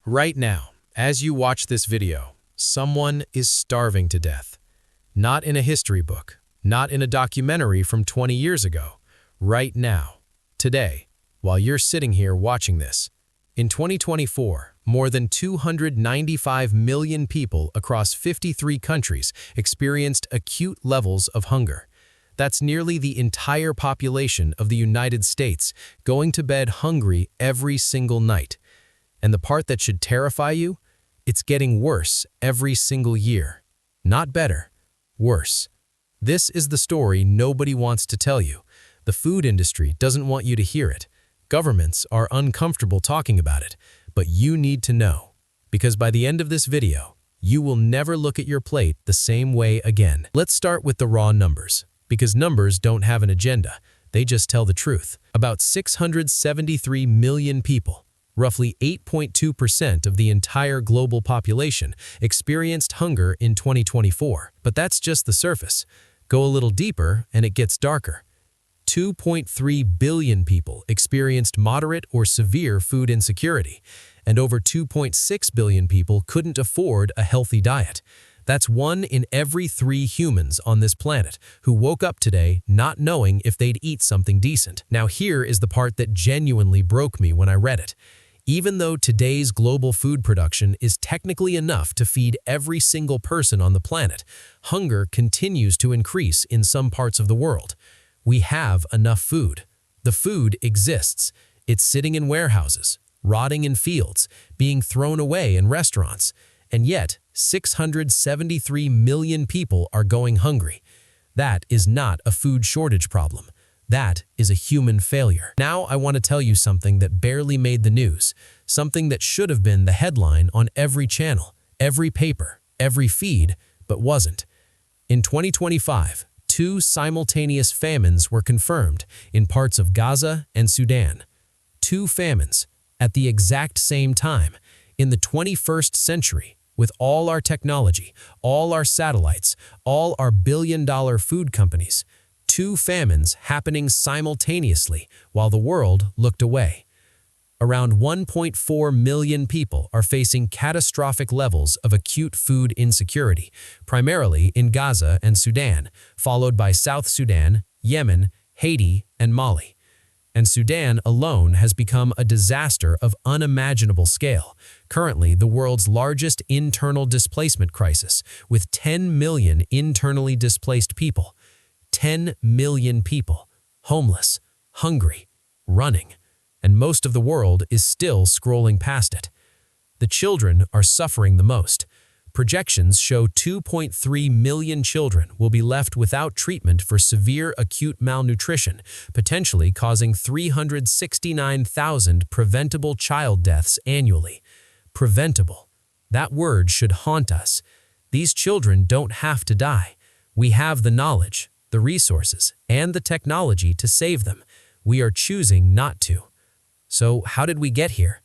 Right now, as you watch this video, someone is starving to death. Not in a history book, not in a documentary from 20 years ago. Right now, today, while you're sitting here watching this. In 2024, more than 295 million people across 53 countries experienced acute levels of hunger. That's nearly the entire population of the United States going to bed hungry every single night. And the part that should terrify you? It's getting worse every single year. Not better, worse. This is the story nobody wants to tell you. The food industry doesn't want you to hear it. Governments are uncomfortable talking about it, but you need to know. Because by the end of this video, you will never look at your plate the same way again. Let's start with the raw numbers, because numbers don't have an agenda. They just tell the truth. About 673 million people, roughly 8.2% of the entire global population, experienced hunger in 2024. But that's just the surface. Go a little deeper and it gets darker. 2.3 billion people experienced moderate or severe food insecurity, and over 2.6 billion people couldn't afford a healthy diet. That's 1 in every 3 humans on this planet who woke up today not knowing if they'd eat something decent. Now here is the part that genuinely broke me when I read it. Even though today's global food production is technically enough to feed every single person on the planet, hunger continues to increase in some parts of the world. We have enough food. The food exists. It's sitting in warehouses, rotting in fields, being thrown away in restaurants. And yet, 673 million people are going hungry. That is not a food shortage problem. That is a human failure. Now I want to tell you something that barely made the news, something that should have been the headline on every channel, every paper, every feed, but wasn't. In 2025, 2 simultaneous famines were confirmed in parts of Gaza and Sudan. 2 famines at the exact same time in the 21st century. With all our technology, all our satellites, all our billion-dollar food companies, 2 famines happening simultaneously while the world looked away. Around 1.4 million people are facing catastrophic levels of acute food insecurity, primarily in Gaza and Sudan, followed by South Sudan, Yemen, Haiti, and Mali. And Sudan alone has become a disaster of unimaginable scale, currently the world's largest internal displacement crisis, with 10 million internally displaced people. 10 million people, homeless, hungry, running, and most of the world is still scrolling past it. The children are suffering the most. Projections show 2.3 million children will be left without treatment for severe acute malnutrition, potentially causing 369,000 preventable child deaths annually. Preventable. That word should haunt us. These children don't have to die. We have the knowledge, the resources, and the technology to save them. We are choosing not to. So how did we get here?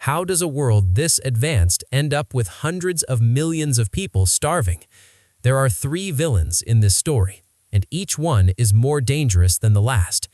How does a world this advanced end up with hundreds of millions of people starving? There are 3 villains in this story, and each one is more dangerous than the last.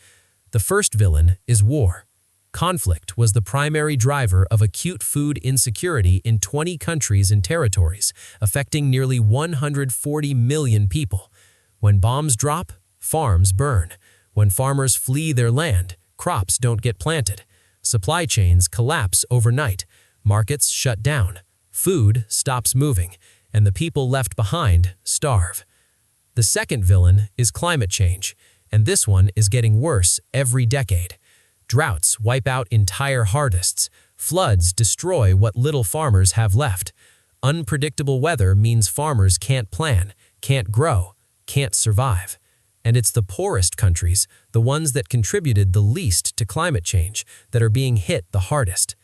The first villain is war. Conflict was the primary driver of acute food insecurity in 20 countries and territories, affecting nearly 140 million people. When bombs drop, farms burn. When farmers flee their land, crops don't get planted. Supply chains collapse overnight, markets shut down, food stops moving, and the people left behind starve. The second villain is climate change, and this one is getting worse every decade. Droughts wipe out entire harvests, floods destroy what little farmers have left. Unpredictable weather means farmers can't plan, can't grow, can't survive. And it's the poorest countries, the ones that contributed the least to climate change, that are being hit the hardest.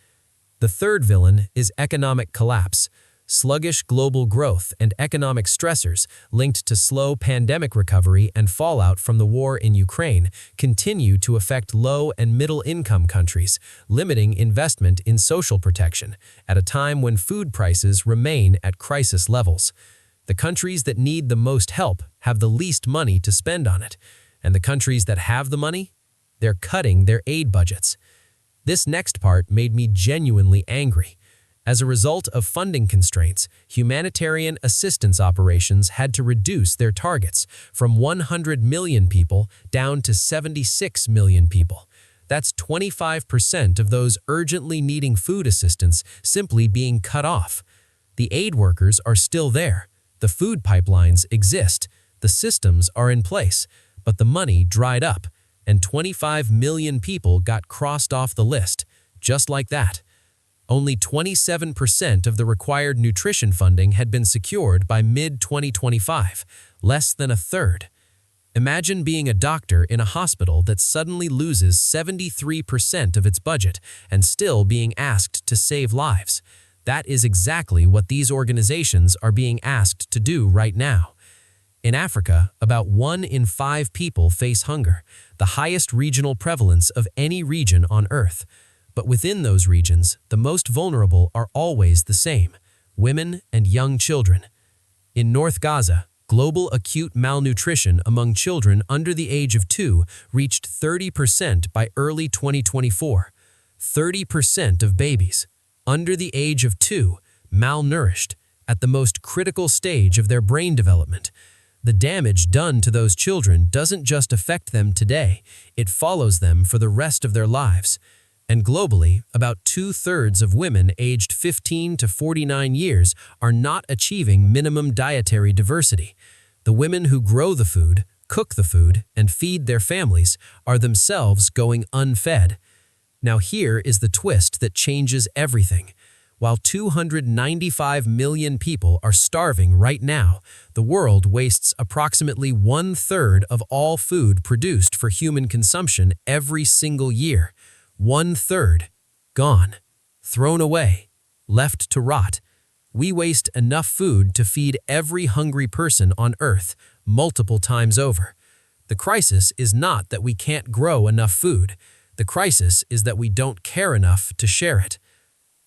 The third villain is economic collapse. Sluggish global growth and economic stressors linked to slow pandemic recovery and fallout from the war in Ukraine continue to affect low and middle-income countries, limiting investment in social protection at a time when food prices remain at crisis levels. The countries that need the most help have the least money to spend on it, and the countries that have the money, they're cutting their aid budgets. This next part made me genuinely angry. As a result of funding constraints, humanitarian assistance operations had to reduce their targets from 100 million people down to 76 million people. That's 25% of those urgently needing food assistance simply being cut off. The aid workers are still there. The food pipelines exist. The systems are in place. But the money dried up, and 25 million people got crossed off the list, just like that. Only 27% of the required nutrition funding had been secured by mid-2025, less than a third. Imagine being a doctor in a hospital that suddenly loses 73% of its budget and still being asked to save lives. That is exactly what these organizations are being asked to do right now. In Africa, about 1 in 5 people face hunger, the highest regional prevalence of any region on Earth. But within those regions, the most vulnerable are always the same: women and young children. In North Gaza, global acute malnutrition among children under the age of 2 reached 30% by early 2024. 30% of babies under the age of 2 malnourished at the most critical stage of their brain development. The damage done to those children doesn't just affect them today, it follows them for the rest of their lives. And globally, about 2/3 of women aged 15 to 49 years are not achieving minimum dietary diversity. The women who grow the food, cook the food, and feed their families are themselves going unfed. Now here is the twist that changes everything. While 295 million people are starving right now, the world wastes approximately 1/3 of all food produced for human consumption every single year. 1/3 gone, thrown away, left to rot. We waste enough food to feed every hungry person on Earth multiple times over. The crisis is not that we can't grow enough food. The crisis is that we don't care enough to share it.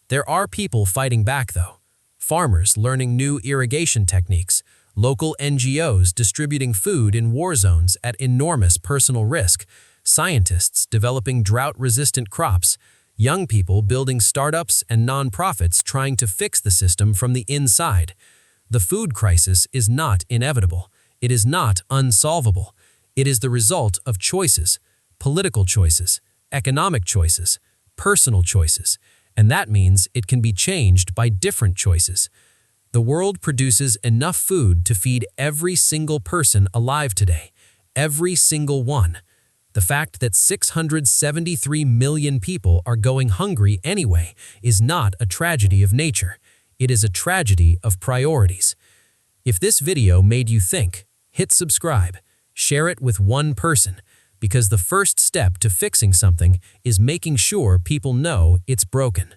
There are people fighting back, though. Farmers learning new irrigation techniques, local NGOs distributing food in war zones at enormous personal risk, scientists developing drought-resistant crops, young people building startups and nonprofits trying to fix the system from the inside. The food crisis is not inevitable. It is not unsolvable. It is the result of choices, political choices, economic choices, personal choices, and that means it can be changed by different choices. The world produces enough food to feed every single person alive today, every single one. The fact that 673 million people are going hungry anyway is not a tragedy of nature. It is a tragedy of priorities. If this video made you think, hit subscribe, share it with one person, because the first step to fixing something is making sure people know it's broken.